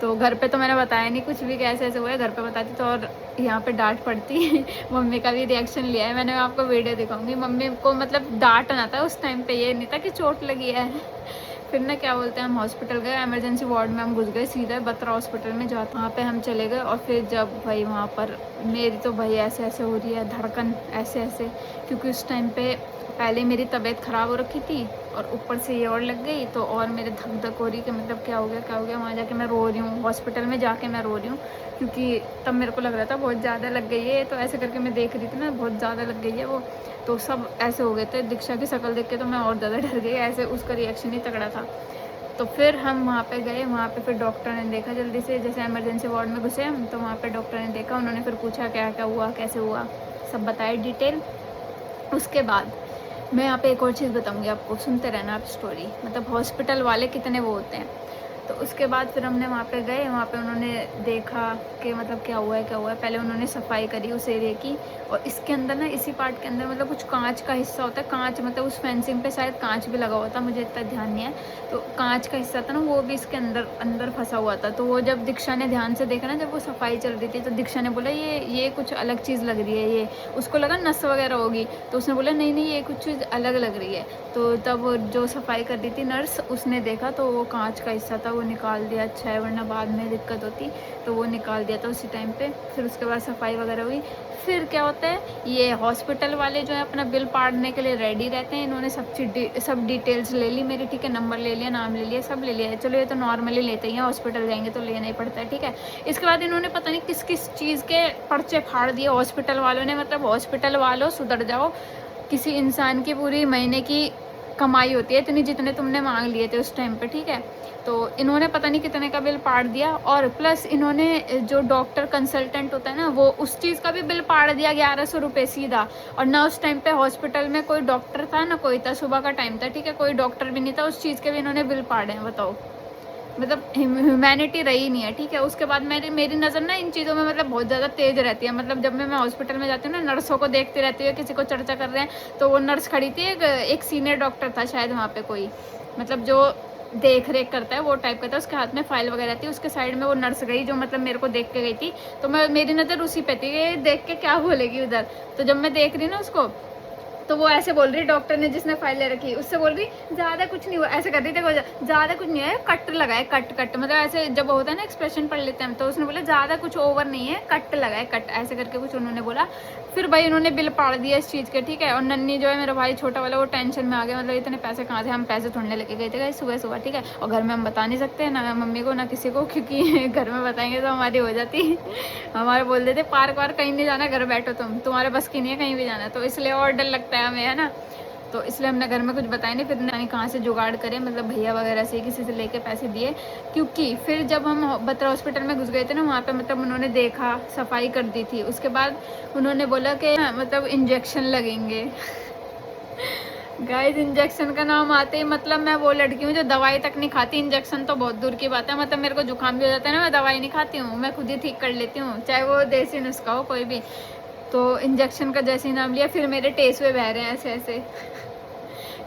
तो घर पे तो मैंने बताया नहीं कुछ भी कैसे ऐसे हुआ है, घर पे बताती तो और यहाँ पे डांट पड़ती। मम्मी का भी रिएक्शन लिया है मैंने, आपको वीडियो दिखाऊंगी। मम्मी को मतलब डांट ना था उस टाइम पे, ये नहीं था कि चोट लगी है। फिर ना क्या बोलते हैं, हम हॉस्पिटल गए, इमरजेंसी वार्ड में हम घुस गए सीधा बत्रा हॉस्पिटल में, जहाँ वहाँ पे हम चले गए। और फिर जब भाई वहाँ पर मेरी तो भाई ऐसे ऐसे हो रही है धड़कन, ऐसे ऐसे, क्योंकि उस टाइम पे पहले मेरी तबीयत ख़राब हो रखी थी, और ऊपर से ये और लग गई, तो और मेरे धक धक हो रही कि मतलब क्या हो गया। वहाँ जाके मैं रो रही हूँ, हॉस्पिटल में जाके मैं रो रही हूँ, क्योंकि तब मेरे को लग रहा था बहुत ज़्यादा लग गई है। तो ऐसे करके मैं देख रही थी ना, बहुत ज़्यादा लग गई है वो। तो सब ऐसे हो गए थे, दीक्षा की शक्ल देख के तो मैं और ज़्यादा डर गई, ऐसे उसका रिएक्शन ही तगड़ा था। तो फिर हम वहाँ पे गए, वहाँ पे फिर डॉक्टर ने देखा जल्दी से, जैसे इमरजेंसी वार्ड में घुसे हम, तो वहाँ पे डॉक्टर ने देखा, उन्होंने फिर पूछा क्या क्या हुआ, कैसे हुआ, सब बताया डिटेल। उसके बाद मैं यहाँ पे एक और चीज़ बताऊँगी आपको, सुनते रहना आप स्टोरी, मतलब हॉस्पिटल वाले कितने वो होते हैं। तो उसके बाद फिर हमने वहाँ पे गए, वहाँ पे उन्होंने देखा कि मतलब क्या हुआ है। पहले उन्होंने सफाई करी उस एरिया की, और इसके अंदर ना, इसी पार्ट के अंदर मतलब कुछ कांच का हिस्सा होता है, कांच मतलब उस फेंसिंग पे शायद कांच भी लगा हुआ था, मुझे इतना ध्यान नहीं है। तो कांच का हिस्सा था ना, वो भी इसके अंदर अंदर फंसा हुआ था। तो वो जब दीक्षा ने ध्यान से देखा ना, जब वो सफाई चल रही थी, तो दीक्षा ने बोला ये कुछ अलग चीज़ लग रही है, ये उसको लगा नस वगैरह होगी। तो उसने बोला नहीं ये कुछ चीज़ अलग लग रही है। तो तब जो सफाई कर रही थी नर्स, उसने देखा तो वो कांच का हिस्सा था, वो निकाल दिया। अच्छा है, वरना बाद में दिक्कत होती। तो वो निकाल दिया था उसी टाइम पे। फिर उसके बाद सफाई वगैरह हुई। फिर क्या होता है, ये हॉस्पिटल वाले जो है अपना बिल पाड़ने के लिए रेडी रहते हैं। इन्होंने सब डिटेल्स ले ली मेरी, ठीक है, नंबर ले लिया, नाम ले लिया, सब ले लिया। चलो ये तो नॉर्मली लेते ही हैं, हॉस्पिटल जाएंगे तो लेना ही पड़ता है, ठीक है। इसके बाद इन्होंने पता नहीं किस किस चीज़ के पर्चे फाड़ दिए हॉस्पिटल वालों ने। मतलब हॉस्पिटल वालों सुधर जाओ, किसी इंसान की पूरी महीने की कमाई होती है इतनी जितने तुमने मांग लिए थे उस टाइम पे, ठीक है। तो इन्होंने पता नहीं कितने का बिल पाड़ दिया, और प्लस इन्होंने जो डॉक्टर कंसल्टेंट होता है ना, वो उस चीज़ का भी बिल पाड़ दिया 1100 रुपये सीधा। और ना उस टाइम पे हॉस्पिटल में कोई डॉक्टर था ना कोई था, सुबह का टाइम था, ठीक है, कोई डॉक्टर भी नहीं था, उस चीज़ के भी इन्होंने बिल पाड़े हैं, बताओ। मतलब ह्यूमैनिटी रही नहीं है, ठीक है। उसके बाद मेरी नज़र ना इन चीज़ों में मतलब बहुत ज़्यादा तेज़ रहती है। मतलब जब मैं हॉस्पिटल में जाती हूँ ना, नर्सों को देखती रहती हूँ, किसी को चर्चा कर रहे हैं, तो वो नर्स खड़ी थी, एक सीनियर डॉक्टर था शायद वहाँ पे कोई, मतलब जो देख रेख करता है वो टाइप का था, उसके हाथ में फाइल वगैरह थी, उसके साइड में वो नर्स गई जो मतलब मेरे को देख के गई थी। तो मेरी नज़र उसी पे थी, ये देख के क्या बोलेगी उधर। तो जब मैं देख रही ना उसको, तो वो ऐसे बोल रही, डॉक्टर ने जिसने फाइल ले रखी उससे बोल रही ज़्यादा कुछ नहीं हुआ, ऐसे कर रही थी, ज़्यादा कुछ नहीं है, कट लगा है, कट कट, मतलब ऐसे जब होता है ना एक्सप्रेशन पढ़ लेते हैं, तो उसने बोला ज़्यादा कुछ ओवर नहीं है, कट लगा है, कट, ऐसे करके कुछ उन्होंने बोला। फिर भाई उन्होंने बिल पाड़ दिया इस चीज़ के, ठीक है। और नन्नी जो है मेरा भाई छोटा वाला, वो टेंशन में आ गया, मतलब इतने पैसे कहाँ से, हम पैसे थोड़ने लेके गए थे सुबह सुबह, ठीक है। और घर में हम बता नहीं सकते ना मम्मी को ना किसी को, क्योंकि घर में बताएंगे तो हमारी हो जाती। हमारे बोल देते पार्क वार्क कहीं नहीं जाना, घर बैठो तुम्हारे बस की नहीं है कहीं भी जाना, तो इसलिए और डर लगता है हमें, है ना। तो इसलिए हमने घर में कुछ बताया नहीं, फिर नहीं कहाँ से जुगाड़ करें, मतलब भैया वगैरह से किसी से लेके पैसे दिए। क्योंकि फिर जब हम बत्रा हॉस्पिटल में घुस गए थे ना, वहाँ पे मतलब उन्होंने देखा, सफाई कर दी थी, उसके बाद उन्होंने बोला कि मतलब इंजेक्शन लगेंगे। गाइस इंजेक्शन का नाम आते ही मतलब मैं वो लड़की हूँ जो दवाई तक नहीं खाती, इंजेक्शन तो बहुत दूर की बात है। मतलब मेरे को जुकाम भी हो जाता है ना, मैं दवाई नहीं खाती हूँ, मैं खुद ही ठीक कर लेती हूँ, चाहे वो देसी नुस्खा हो कोई भी। तो इंजेक्शन का जैसे ही नाम लिया, फिर मेरे टेसुए बह रहे हैं ऐसे ऐसे।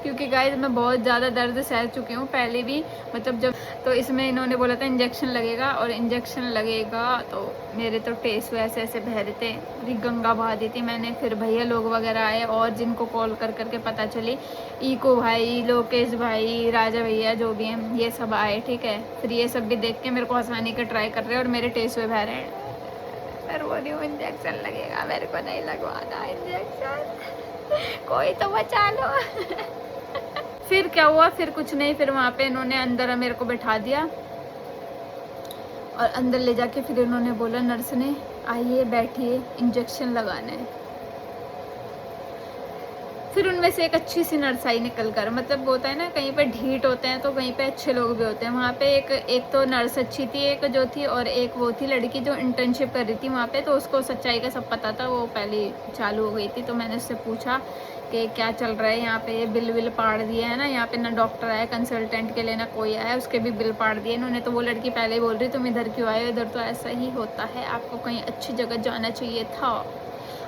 क्योंकि गाइस मैं बहुत ज़्यादा दर्द सह चुकी हूँ पहले भी, मतलब जब, तो इसमें इन्होंने बोला था इंजेक्शन लगेगा, और इंजेक्शन लगेगा तो मेरे तो टेस्ट ऐसे ऐसे बह रहे थे, पूरी गंगा बहा दी थी मैंने। फिर भैया लोग वगैरह आए, और जिनको कॉल कर करके पता चली, इको भाई, लोकेश भाई, राजा भैया, जो भी हैं ये सब आए, ठीक है। फिर ये सब भी देख के मेरे को हंसाने का ट्राई कर रहे हैं, और मेरे टेस्ट हुए बह रहे हैं। मैं रो रही हूँ, इंजेक्शन लगेगा, मेरे को नहीं लगवाना इंजेक्शन, कोई तो बचा लो। फिर क्या हुआ, फिर कुछ नहीं, फिर वहाँ पे इन्होंने अंदर मेरे को बैठा दिया, और अंदर ले जाके फिर इन्होंने बोला, नर्स ने, आइए बैठिए, इंजेक्शन लगाना है। फिर उनमें से एक अच्छी सी नर्स आई निकल कर, मतलब होता है ना कहीं पे ढीठ होते हैं तो कहीं पे अच्छे लोग भी होते हैं। वहाँ पे एक तो नर्स अच्छी थी, एक जो थी, और एक वो थी लड़की जो इंटर्नशिप कर रही थी वहाँ पे, तो उसको सच्चाई का सब पता था, वो पहले चालू हो गई थी। तो मैंने उससे पूछा कि क्या चल रहा है यहाँ पे, ये बिल विल पाड़ दिए है ना, यहाँ पे ना डॉक्टर आया कंसल्टेंट के लिए, ना कोई आया, उसके भी बिल पाड़ दिए इन्होंने। तो वो लड़की पहले ही बोल रही, तुम इधर क्यों आए हो, इधर तो ऐसा ही होता है, आपको कहीं अच्छी जगह जाना चाहिए था।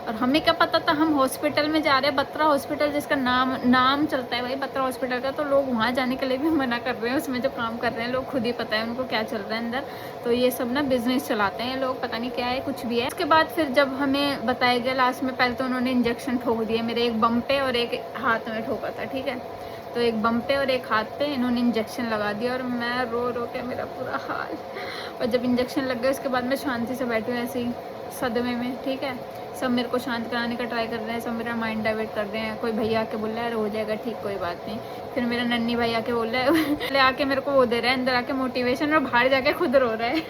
और हमें क्या पता था, हम हॉस्पिटल में जा रहे हैं, बत्रा हॉस्पिटल, जिसका नाम चलता है भाई बत्रा हॉस्पिटल का, तो लोग वहाँ जाने के लिए भी मना कर रहे हैं। उसमें जो काम कर रहे हैं लोग, खुद ही पता है उनको क्या चल रहा है अंदर। तो ये सब ना बिजनेस चलाते हैं लोग, पता नहीं क्या है, कुछ भी है। उसके बाद फिर जब हमें बताया गया लास्ट में, पहले तो उन्होंने इंजेक्शन ठोक दिए मेरे, एक बम पे और एक हाथ में ठोका था, ठीक है। तो एक बम पे और एक हाथ पे इन्होंने इंजेक्शन लगा दिया, और मैं रो रो के मेरा पूरा हाल। और जब इंजेक्शन लग गया उसके बाद मैं शांति से बैठी हूँ ऐसे ही सदमे में, ठीक है। सब मेरे को शांत कराने का ट्राई कर रहे हैं, सब मेरा माइंड डाइवर्ट कर रहे हैं। कोई भैया आके बोल रहा है, हो जाएगा ठीक, कोई बात नहीं। फिर मेरा नन्नी भाई आके बोल रहा है, आके मेरे को वो दे रहा है अंदर आके मोटिवेशन, और बाहर जाके खुद रो रहा है।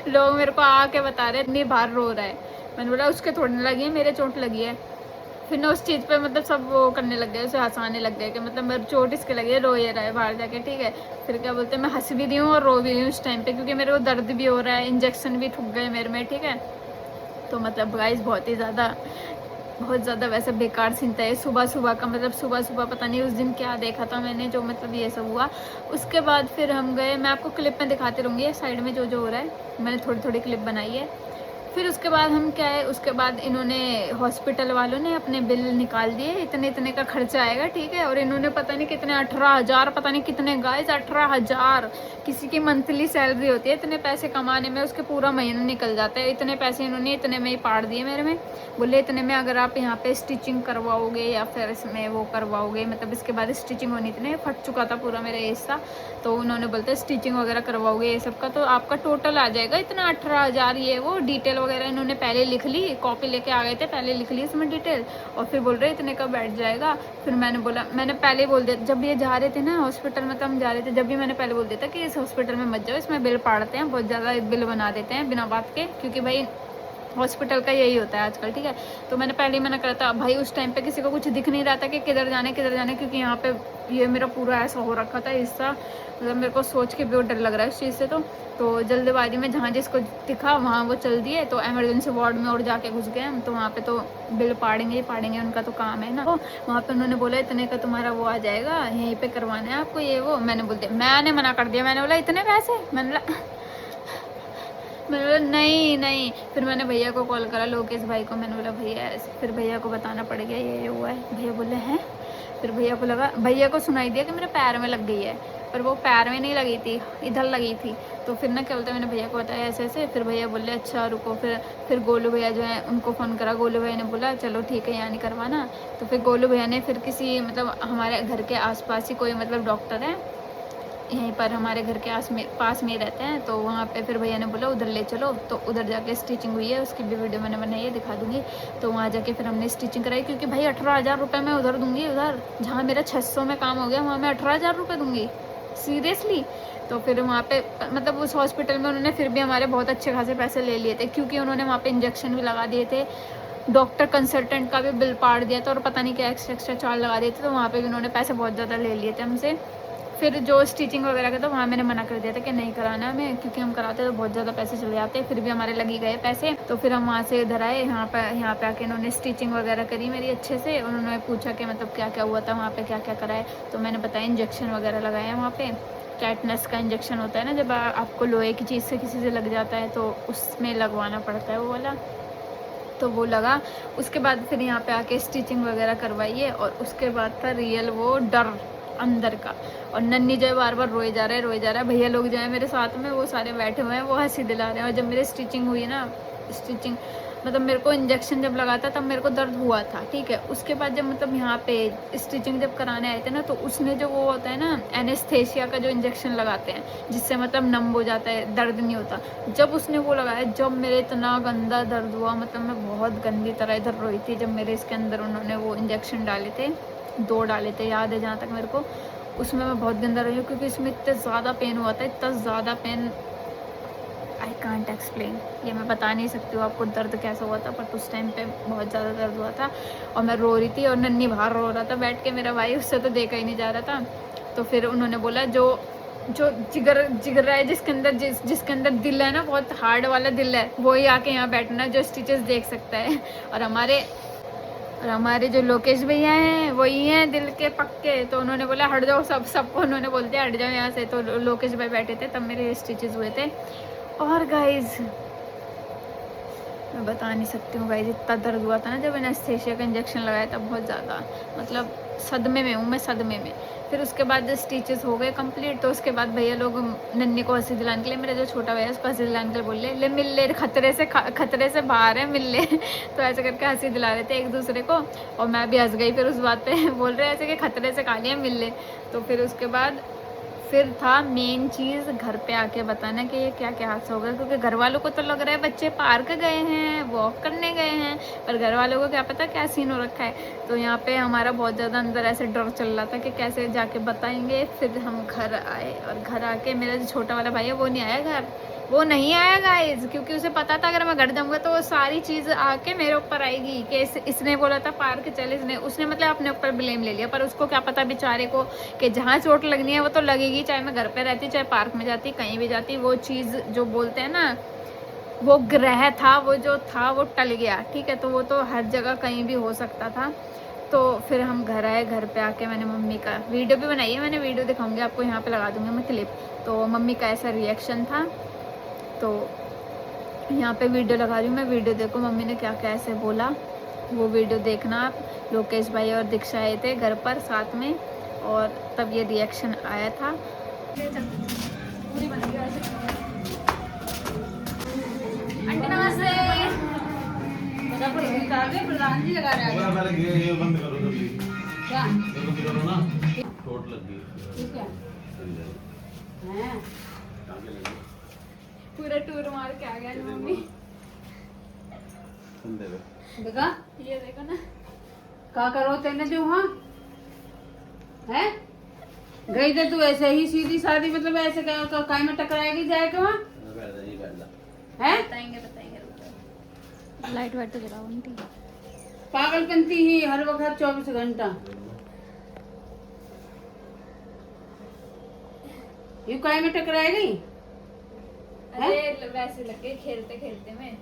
लोग मेरे को आके बता रहे हैं नहीं बाहर रो रहा है। मैंने बोला उसके थोड़ी लगी है, मेरे चोट लगी है। फिर ना उस चीज़ पे मतलब सब वो करने लग गए, उसे हंसाने लग गए कि मतलब मेरी चोट इसके लगी है, रो ये रहा है बाहर जाके, ठीक है। फिर क्या बोलते हैं, मैं हंस भी रही हूँ और रो भी रही हूँ उस टाइम पे, क्योंकि मेरे को दर्द भी हो रहा है, इंजेक्शन भी ठुक गए मेरे में, ठीक है। तो मतलब गाइस बहुत ज़्यादा वैसे बेकार सीन था ये सुबह सुबह का। मतलब सुबह सुबह पता नहीं उस दिन क्या देखा था मैंने, जो मतलब ये सब हुआ। उसके बाद फिर हम गए, मैं आपको क्लिप में दिखाती रहूँगी साइड में जो जो हो रहा है, मैंने थोड़ी थोड़ी क्लिप बनाई है। फिर उसके बाद हम क्या है, उसके बाद इन्होंने हॉस्पिटल वालों ने अपने बिल निकाल दिए, इतने इतने का खर्चा आएगा, ठीक है। और इन्होंने पता नहीं कितने 18,000, पता नहीं कितने गाइस, 18,000 किसी की मंथली सैलरी होती है, इतने पैसे कमाने में उसके पूरा महीना निकल जाता है। इतने पैसे इन्होंने इतने में ही पाड़ दिए मेरे में। बोले इतने में अगर आप यहाँ पे स्टिचिंग करवाओगे या फिर इसमें वो करवाओगे, मतलब इसके बाद स्टिचिंग होनी थी, फट चुका था पूरा मेरा हिस्सा, तो उन्होंने बोलते स्टिचिंग वगैरह करवाओगे ये सब का, तो आपका टोटल आ जाएगा इतना 18,000। ये वो डिटेल वगैरह इन्होंने पहले लिख ली, कॉपी लेके आ गए थे, पहले लिख ली इसमें डिटेल, और फिर बोल रहे इतने का बैठ जाएगा। फिर मैंने बोला, मैंने पहले बोल दिया, जब ये जा रहे थे ना हॉस्पिटल में, तो हम जा रहे थे, जब भी मैंने पहले बोल दिया था कि इस हॉस्पिटल में मत जाओ, इसमें बिल पाड़ते हैं, बहुत ज़्यादा बिल बना देते हैं बिना बात के, क्योंकि भाई हॉस्पिटल का यही होता है आजकल, ठीक है। तो मैंने पहले ही मना करा था भाई, उस टाइम पे किसी को कुछ दिख नहीं रहा था कि किधर जाने, क्योंकि यहाँ पे ये मेरा पूरा ऐसा हो रखा था हिस्सा, मतलब मेरे को सोच के बहुत डर लग रहा है इस चीज़ से। तो जल्दबाजी में जहाँ जिसको दिखा वहाँ वो चल दिए, तो एमरजेंसी वार्ड में और जाके घुस गए हम। तो वहाँ पे तो बिल पाड़ेंगे ही पाड़ेंगे, उनका तो काम है ना। तो वहाँ पे उन्होंने बोला इतने का तुम्हारा वो आ जाएगा, यहीं पे करवाना है आपको ये वो। मैंने बोल दिया, मैंने मना कर दिया, मैंने बोला इतने पैसे, मैंने बोला नहीं नहीं। फिर मैंने भैया को कॉल करा, लोकेश भाई को, मैंने बोला भैया ऐसे, फिर भैया को बताना पड़ गया ये हुआ है। भैया बोले हैं, फिर भैया को लगा, भैया को सुनाई दिया कि मेरे पैर में लग गई है, पर वो पैर में नहीं लगी थी, इधर लगी थी। तो फिर ना क्या बोलते, मैंने भैया को बताया ऐसे ऐसे। फिर भैया बोले अच्छा रुको। फिर गोलू भैया जो है उनको फ़ोन करा, गोलू भैया ने बोला चलो ठीक है यहाँ नहीं करवाना। तो फिर गोलू भैया ने फिर किसी मतलब हमारे घर के आसपास ही कोई मतलब डॉक्टर है यहीं पर हमारे घर के पास में ही रहते हैं, तो वहाँ पे फिर भैया ने बोला उधर ले चलो। तो उधर जाके स्टिचिंग हुई है, उसकी भी वीडियो मैंने बनाई है, दिखा दूँगी। तो वहाँ जाके फिर हमने स्टिचिंग कराई, क्योंकि भाई 18,000 रुपये मैं उधर दूँगी, उधर जहाँ मेरा 600 में काम हो गया वहाँ मैं 18,000 रुपये दूँगी, सीरियसली। तो फिर वहाँ पे मतलब उस हॉस्पिटल में उन्होंने फिर भी हमारे बहुत अच्छे खासे पैसे ले लिए थे, क्योंकि उन्होंने वहाँ पे इंजेक्शन भी लगा दिए थे, डॉक्टर कंसल्टेंट का भी बिल पाड़ दिया था, और पता नहीं क्या एक्स्ट्रा चार्ज लगा दिए थे। तो वहाँ पे भी उन्होंने पैसे बहुत ज़्यादा ले लिए थे हमसे। फिर जो स्टिचिंग वगैरह का था वहाँ मैंने मना कर दिया था कि नहीं कराना हमें, क्योंकि हम कराते तो बहुत ज़्यादा पैसे चले जाते, फिर भी हमारे लगी गए पैसे। तो फिर हम वहाँ से इधर आए, यहाँ पे आके इन्होंने स्टिचिंग वगैरह करी मेरी अच्छे से। उन्होंने पूछा कि मतलब क्या क्या हुआ था वहाँ पे, क्या क्या कराए। तो मैंने बताया इंजेक्शन वगैरह लगाए हैं वहाँ पे, टेटनस का इंजेक्शन होता है ना, जब आपको लोहे की चीज़ से किसी से लग जाता है तो उसमें लगवाना पड़ता है वो वाला, तो वो लगा। उसके बाद फिर यहाँ पे आके स्टिचिंग वगैरह करवाई है, और उसके बाद था रियल वो डर अंदर का। और नन्नी जो है बार बार रोए जा रहा है। भैया लोग जो है मेरे साथ में वो सारे बैठे हुए हैं, वो हंसी दिला रहे हैं। और जब मेरी स्टिचिंग हुई ना, स्टिचिंग मतलब मेरे को इंजेक्शन जब लगा था तब मेरे को दर्द हुआ था, ठीक है। उसके बाद जब मतलब यहाँ पे स्टिचिंग जब कराने आए थे ना, तो उसने जो वो होता है ना एनेस्थेसिया का जो इंजेक्शन लगाते हैं जिससे मतलब नम हो जाता है, दर्द नहीं होता, जब उसने वो लगाया, जब मेरे इतना गंदा दर्द हुआ, मतलब मैं बहुत गंदी तरह इधर रोई थी जब मेरे इसके अंदर उन्होंने वो इंजेक्शन डाले थे, 2 डाले थे याद है जहाँ तक मेरे को। उसमें मैं बहुत गंदा रही हूँ, क्योंकि इसमें इतना ज़्यादा पेन हुआ था, इतना ज़्यादा पेन, आई कांट एक्सप्लेन, ये मैं बता नहीं सकती हूँ आपको दर्द कैसा हुआ था। बट उस टाइम पे बहुत ज़्यादा दर्द हुआ था, और मैं रो रही थी, और नन्नी बाहर रो रहा था बैठ के, मेरा भाई, उससे तो देखा ही नहीं जा रहा था। तो फिर उन्होंने बोला जो जिगर है जिसके अंदर दिल है ना, बहुत हार्ड वाला दिल है, वही आके यहाँ बैठना जो स्टिचेस देख सकता है। और हमारे जो लोकेश भैया हैं वही हैं दिल के पक्के। तो उन्होंने बोला हट जाओ, सबको उन्होंने बोल दिया हट जाओ यहाँ से। तो लोकेश भाई बैठे थे, तब मेरे स्टिचेस हुए थे। और गाइज मैं बता नहीं सकती हूँ गाइज, इतना दर्द हुआ था ना जब एनेस्थेसिया का इंजेक्शन लगाया था, बहुत ज़्यादा, मतलब सदमे में हूँ मैं, सदमे में। फिर उसके बाद जब स्टिचेस हो गए कंप्लीट, तो उसके बाद भैया लोग नन्नी को हंसी दिलाने के लिए, मेरा जो छोटा भैया उसको हंसी दिलाने के लिए बोल ले मिल ले, खतरे से बाहर है, मिल ले। तो ऐसे करके हंसी दिला रहे थे एक दूसरे को, और मैं भी हंस गई फिर उस बात पे। बोल रहे ऐसे कि खतरे से खा लिया, मिल ले। तो फिर उसके बाद फिर था मेन चीज़, घर पे आके बताना कि ये क्या क्या हादसा होगा, क्योंकि घर वालों को तो लग रहा है बच्चे पार्क गए हैं, वॉक करने गए हैं, पर घर वालों को क्या पता क्या सीन हो रखा है। तो यहाँ पे हमारा बहुत ज़्यादा अंदर ऐसे डर चल रहा था कि कैसे जाके बताएंगे। फिर हम घर आए, और घर आके मेरा जो छोटा वाला भाई है वो नहीं आया घर, वो नहीं आया गाइज, क्योंकि उसे पता था अगर मैं घर जाऊँगा तो वो सारी चीज़ आके मेरे ऊपर आएगी कि इसने बोला था पार्क चल, उसने मतलब अपने ऊपर ब्लेम ले लिया। पर उसको क्या पता बेचारे को कि जहाँ चोट लगनी है वो तो लगेगी, चाहे मैं घर पे रहती, चाहे पार्क में जाती, कहीं भी जाती। वो चीज़ जो बोलते हैं ना, वो ग्रह था, वो जो था वो टल गया, ठीक है। तो वो तो हर जगह कहीं भी हो सकता था। तो फिर हम घर आए, घर पे आके मैंने मम्मी का वीडियो भी बनाई है, मैंने वीडियो दिखाऊंगी आपको, यहाँ पे लगा दूंगी मैं क्लिप। तो मम्मी का ऐसा रिएक्शन था, तो यहाँ पे वीडियो लगा रही हूँ मैं, वीडियो देखो मम्मी ने क्या क्या ऐसे बोला, वो वीडियो देखना आप। लोकेश भाई और दीक्षा आए थे घर पर साथ में, और तब ये रिएक्शन आया था। आंटी नमस्ते। प्रधान जी लगा रहे हैं, ये बंद करो जल्दी, क्या बंद करो ना, चोट लग गई, ठीक है हैं, पूरा टूर मार के आ गया मम्मी। देखा ये देखो ना, क्या करो तेने जो वहाँ है गई थे तू ऐसे ही सीधी सादी, मतलब ऐसे कहो तो काय में टकराएगी जाएगा वहाँ है, बताएंगे लाइट वाइट तो जलाओ आंटी। पागलपंती ही हर वक्त 24 घंटा। ये काय में टकराएगी? अरे वैसे लगे खेलते खेलते में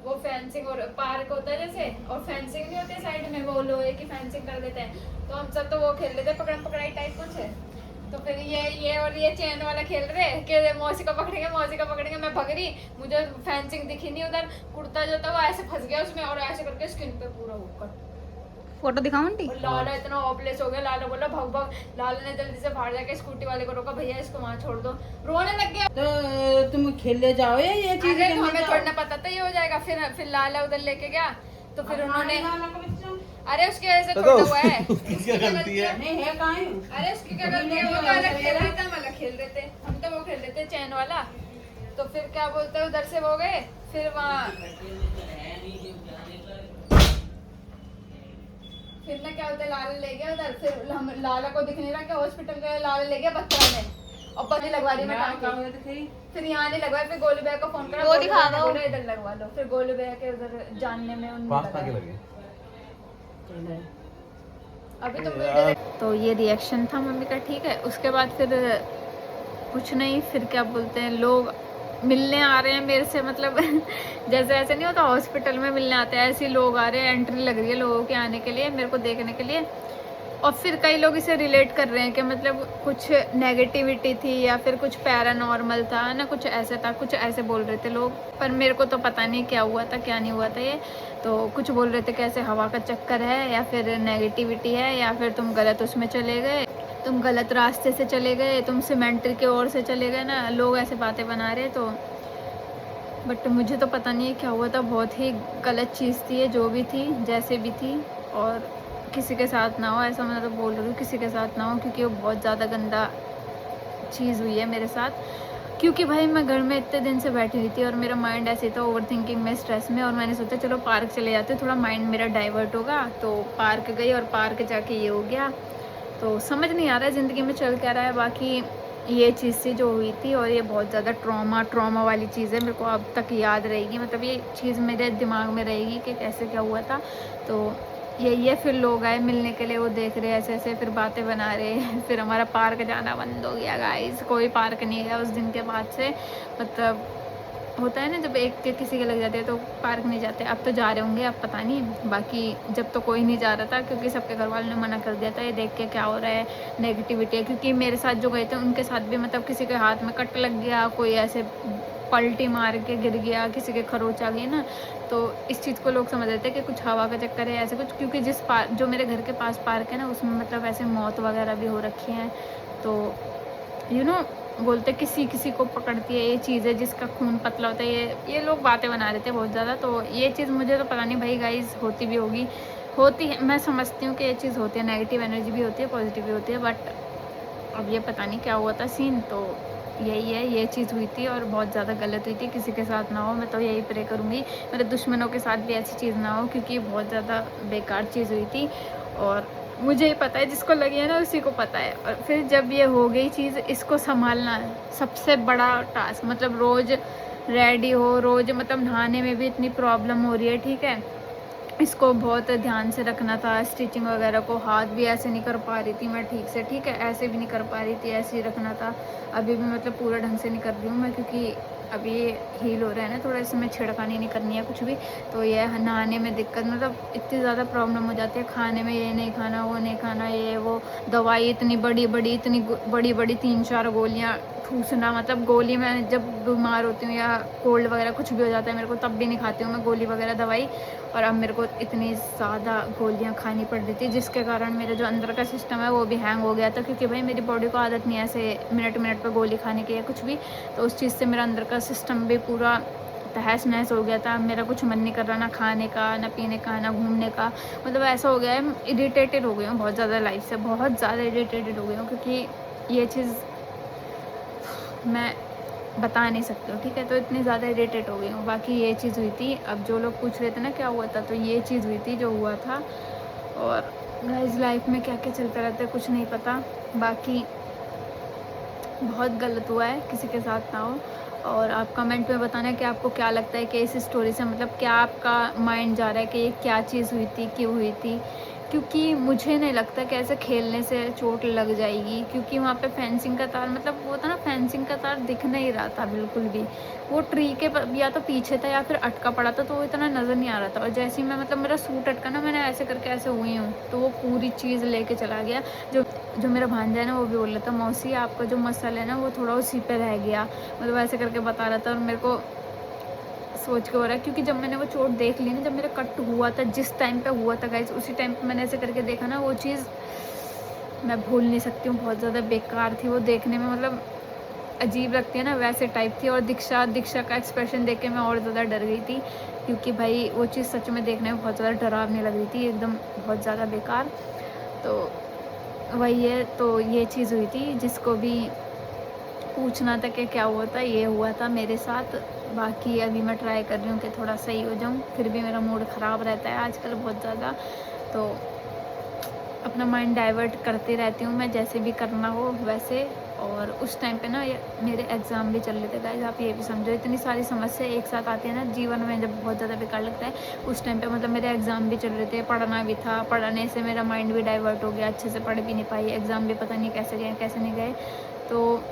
वो फेंसिंग और पार्क होता है जैसे, और फेंसिंग नहीं होती साइड में, वो लोहे की फेंसिंग कर देते हैं, तो हम सब तो वो खेल लेते पकड़म पकड़ाई टाइप कुछ है। तो फिर ये और ये चैन वाला खेल रहे कि मौसी को पकड़ेंगे, मौसी को पकड़ेंगे। मैं भग रही, मुझे फेंसिंग दिखी नहीं, उधर कुर्ता जो था वो ऐसे फंस गया उसमें, और ऐसे करके स्किन पे पूरा होकर फोटो दिखाऊं आंटी? लाला इतना हॉपलेस हो गया। लाला बोला भग भग। लाला ने जल्दी से बाहर जाके स्कूटी वाले को रोका, भैया इसको वहाँ छोड़ दो, रोने लग गया। तो तुम खेलने जाओ या ये चीज? अरे तो हमें थोड़ा ना पता था ये हो जाएगा। फिर लाला उधर लेके गया, तो फिर उन्होंने, अरे उसकी वजह से थोड़ा हुआ है। उसकी गलती है। नहीं है कहाँ है? अरे उसकी क्या गलती है? वो तो अलग खेल रहे थे, हम अलग खेल रहे थे। हम तो वो खेल रहे थे चैन वाला। तो फिर क्या बोलते हैं, उधर से वो गए, फिर वहाँ फिर ना क्या होता है, लाला ले गया उधर। फिर हम लाला को दिख नहीं रहा कि हॉस्पिटल गए, लाला ले गया बच्चा में और पति लगवा दी मैं टांके। फिर यहाँ नहीं लगवाया, फिर गोलू भैया को फोन करा, वो दिखा दो, इधर लगवा लो। फिर गोलू भैया के उधर जानने में उन्होंने लगे। अभी तो वीडियो तो ये रिएक्शन था मम्मी का, ठीक है। उसके बाद फिर कुछ नहीं, फिर क्या बोलते हैं, लोग मिलने आ रहे हैं मेरे से, मतलब जैसे ऐसे नहीं होता हॉस्पिटल में मिलने आते हैं, ऐसे लोग आ रहे हैं, एंट्री लग रही है लोगों के आने के लिए, मेरे को देखने के लिए। और फिर कई लोग इसे रिलेट कर रहे हैं कि मतलब कुछ नेगेटिविटी थी या फिर कुछ पैरानॉर्मल था ना, कुछ ऐसे था, कुछ ऐसे बोल रहे थे लोग। पर मेरे को तो पता नहीं क्या हुआ था क्या नहीं हुआ था। ये तो कुछ बोल रहे थे कि ऐसे हवा का चक्कर है या फिर नेगेटिविटी है या फिर तुम गलत उसमें चले गए, तुम गलत रास्ते से चले गए, तुम सीमेंट्री की ओर से चले गए ना, लोग ऐसे बातें बना रहे। तो बट मुझे तो पता नहीं है क्या हुआ था, बहुत ही गलत चीज़ थी ये, जो भी थी जैसे भी थी। और किसी के साथ ना हो, ऐसा मैं तो बोल रही हूँ, किसी के साथ ना हो, क्योंकि वो बहुत ज़्यादा गंदा चीज़ हुई है मेरे साथ। क्योंकि भाई मैं घर में इतने दिन से बैठी हुई थी और मेरा माइंड ऐसे था ओवर थिंकिंग में, स्ट्रेस में, और मैंने सोचा चलो पार्क चले जाते, थोड़ा माइंड मेरा डाइवर्ट होगा। तो पार्क गई और पार्क जाके ये हो गया। तो समझ नहीं आ रहा है ज़िंदगी में चल क्या रहा है। बाकी ये चीज़ से जो हुई थी, और ये बहुत ज़्यादा ट्रॉमा वाली चीज़ है, मेरे को अब तक याद रहेगी, मतलब ये चीज़ मेरे दिमाग में रहेगी कि कैसे क्या हुआ था। तो यही है। फिर लोग आए मिलने के लिए, वो देख रहे ऐसे ऐसे, फिर बातें बना रहे। फिर हमारा पार्क जाना बंद हो गया गाइस, कोई पार्क नहीं गया उस दिन के बाद से। मतलब होता है ना जब एक के किसी के लग जाते हैं तो पार्क नहीं जाते। अब तो जा रहे होंगे, अब पता नहीं। बाकी जब तो कोई नहीं जा रहा था, क्योंकि सबके घर वालों ने मना कर दिया था, ये देख के क्या हो रहा है, नेगेटिविटी है। क्योंकि मेरे साथ जो गए थे उनके साथ भी मतलब किसी के हाथ में कट लग गया, कोई ऐसे पलटी मार के गिर गया, किसी के खरोच आ गई ना। तो इस चीज़ को लोग समझ रहे थे कि कुछ हवा का चक्कर है ऐसे कुछ। क्योंकि जिस पार्क, जो मेरे घर के पास पार्क है ना, उसमें मतलब ऐसे मौत वगैरह भी हो रखी हैं। तो बोलते किसी किसी को पकड़ती है ये चीज़ें, जिसका खून पतला होता है, ये लोग बातें बना रहे थे बहुत ज़्यादा। तो ये चीज़ मुझे तो पता नहीं भाई गाइस, होती भी होगी, होती है, मैं समझती हूँ कि ये चीज़ होती है, नेगेटिव एनर्जी भी होती है, पॉजिटिव भी होती है। बट अब ये पता नहीं क्या हुआ था सीन। तो यही है, ये चीज़ हुई थी और बहुत ज़्यादा गलत हुई थी, किसी के साथ ना हो। मैं तो यही प्रे करूँगी मेरे दुश्मनों के साथ भी ऐसी चीज़ ना हो, क्योंकि बहुत ज़्यादा बेकार चीज़ हुई थी। और मुझे ही पता है, जिसको लगी है ना उसी को पता है। और फिर जब ये हो गई चीज़, इसको संभालना है सबसे बड़ा टास्क। मतलब रोज़ रेडी हो, रोज़ मतलब नहाने में भी इतनी प्रॉब्लम हो रही है, ठीक है। इसको बहुत ध्यान से रखना था, स्टिचिंग वगैरह को, हाथ भी ऐसे नहीं कर पा रही थी मैं ठीक से, ठीक है, ऐसे भी नहीं कर पा रही थी, ऐसे ही रखना था। अभी भी मतलब पूरा ढंग से नहीं कर रही हूँ मैं, क्योंकि अभी ये हील हो रहा है ना थोड़ा, इसमें छिड़कानी नहीं करनी है कुछ भी। तो ये नहाने में दिक्कत, मतलब इतनी ज़्यादा प्रॉब्लम हो जाती है, खाने में ये नहीं खाना, वो नहीं खाना, ये वो, दवाई इतनी बड़ी बड़ी 3-4 गोलियाँ ठूसना। मतलब गोली मैं जब बीमार होती हूँ या कोल्ड वगैरह कुछ भी हो जाता है मेरे को, तब भी नहीं खाती हूँ मैं गोली वगैरह दवाई। और अब मेरे को इतनी ज़्यादा गोलियाँ खानी पड़ रही थी, जिसके कारण मेरे जो अंदर का सिस्टम है वो भी हैंग हो गया था। क्योंकि भाई मेरी बॉडी को आदत नहीं है ऐसे मिनट पर गोली खाने की या कुछ भी। तो उस चीज़ से मेरा अंदर का सिस्टम भी पूरा तहस नहस हो गया था। मेरा कुछ मन नहीं कर रहा, ना खाने का, ना पीने का, ना घूमने का। मतलब ऐसा हो गया है, इरिटेटेड हो गई हूँ बहुत ज़्यादा लाइफ से, बहुत ज़्यादा इरिटेटेड हो गई हूँ। क्योंकि ये चीज़ मैं बता नहीं सकती हूँ, ठीक है। तो इतनी ज़्यादा इरिटेट हो गई हूँ। बाकी ये चीज़ हुई थी। अब जो लोग पूछ रहे थे ना क्या हुआ था, तो ये चीज़ हुई थी जो हुआ था। और गाइस लाइफ में क्या क्या चलता रहता है कुछ नहीं पता। बाकी बहुत गलत हुआ है, किसी के साथ ना हो। और आप कमेंट में बताना कि आपको क्या लगता है कि इस स्टोरी से मतलब क्या आपका माइंड जा रहा है कि ये क्या चीज़ हुई थी, क्यों हुई थी। क्योंकि मुझे नहीं लगता कि ऐसे खेलने से चोट लग जाएगी, क्योंकि वहाँ पे फेंसिंग का तार मतलब वो था ना, फेंसिंग का तार दिख नहीं रहा था बिल्कुल भी। वो ट्री के या तो पीछे था या फिर अटका पड़ा था, तो वो इतना नज़र नहीं आ रहा था। और जैसे ही मैं मतलब मेरा सूट अटका ना, मैंने ऐसे करके ऐसे हुई हूँ तो वो पूरी चीज़ लेके चला गया। जो मेरा भांजा है ना, वो भी बोल रहा था मौसी आपका जो मसल है ना वो थोड़ा उसी पे रह गया, मतलब ऐसे करके बता रहा था। और मेरे को सोच के हो रहा है, क्योंकि जब मैंने वो चोट देख ली ना, जब मेरा कट हुआ था, जिस टाइम पे हुआ था गाइस, उसी टाइम पे मैंने ऐसे करके देखा ना, वो चीज़ मैं भूल नहीं सकती हूँ। बहुत ज़्यादा बेकार थी वो देखने में, मतलब अजीब लगती है ना, वैसे टाइप थी। और दीक्षा का एक्सप्रेशन देख के मैं और ज़्यादा डर गई थी, क्योंकि भाई वो चीज़ सच में देखने में बहुत ज़्यादा डरावनी लग रही थी, एकदम बहुत ज़्यादा बेकार। तो वही है, तो ये चीज़ हुई थी। जिसको भी पूछना था कि क्या हुआ था, ये हुआ था मेरे साथ। बाकी अभी मैं ट्राई कर रही हूँ कि थोड़ा सही हो जाऊँ, फिर भी मेरा मूड ख़राब रहता है आजकल बहुत ज़्यादा। तो अपना माइंड डाइवर्ट करती रहती हूँ मैं, जैसे भी करना हो वैसे। और उस टाइम पे ना मेरे एग्ज़ाम भी चल रहे थे गाइस, आप ये भी समझो, इतनी सारी समस्या एक साथ आती है ना जीवन में, जब बहुत ज़्यादा बेकार लगता है। उस टाइम पे मतलब मेरे एग्ज़ाम भी चल रहे थे, पढ़ना भी था, पढ़ने से मेरा माइंड भी डाइवर्ट हो गया, अच्छे से पढ़ भी नहीं पाई, एग्ज़ाम भी पता नहीं कैसे गए कैसे नहीं गए। तो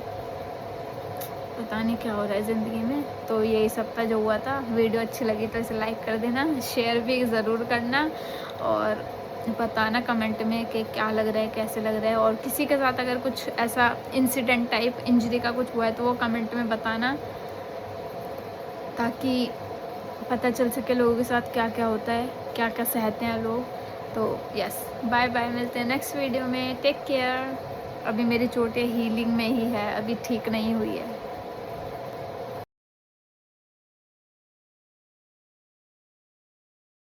पता नहीं क्या हो रहा है ज़िंदगी में। तो यही सब था जो हुआ था। वीडियो अच्छी लगी तो इसे लाइक कर देना, शेयर भी ज़रूर करना, और बताना कमेंट में कि क्या लग रहा है, कैसे लग रहा है। और किसी के साथ अगर कुछ ऐसा इंसिडेंट टाइप इंजरी का कुछ हुआ है तो वो कमेंट में बताना, ताकि पता चल सके लोगों के साथ क्या क्या होता है, क्या क्या सहते हैं लोग। तो यस, बाय बाय, मिलते हैं नेक्स्ट वीडियो में, टेक केयर। अभी मेरी चोटें हीलिंग में ही है, अभी ठीक नहीं हुई है।